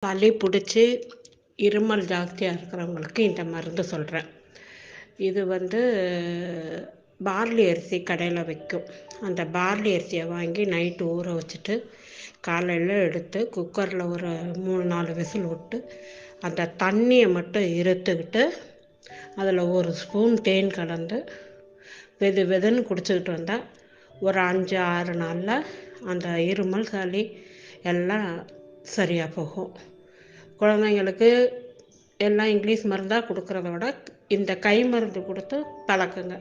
சளி பிடிச்சி இருமல் ஜாஸ்தியாக இருக்கிறவங்களுக்கு இந்த மருந்து சொல்கிறேன். இது பார்லி அரிசி கடையில் விற்கும். அந்த பார்லி அரிசியை வாங்கி நைட்டு ஊற வச்சுட்டு காலையில் எடுத்து குக்கரில் ஒரு 3-4 விசில் விட்டு அந்த தண்ணியை மட்டும் இருத்துக்கிட்டு அதில் ஒரு ஸ்பூன் தேன் கலந்து வெது வெதுன்னு குடிச்சிக்கிட்டு வந்தால் ஒரு 5-6 நாளில் அந்த இருமல் சளி எல்லாம் சரியாக போகும். குழந்தைங்களுக்கு எல்லாம் இங்கிலீஷ் மருந்தாக கொடுக்குறத விட இந்த கை மருந்து கொடுத்து பழக்குங்க.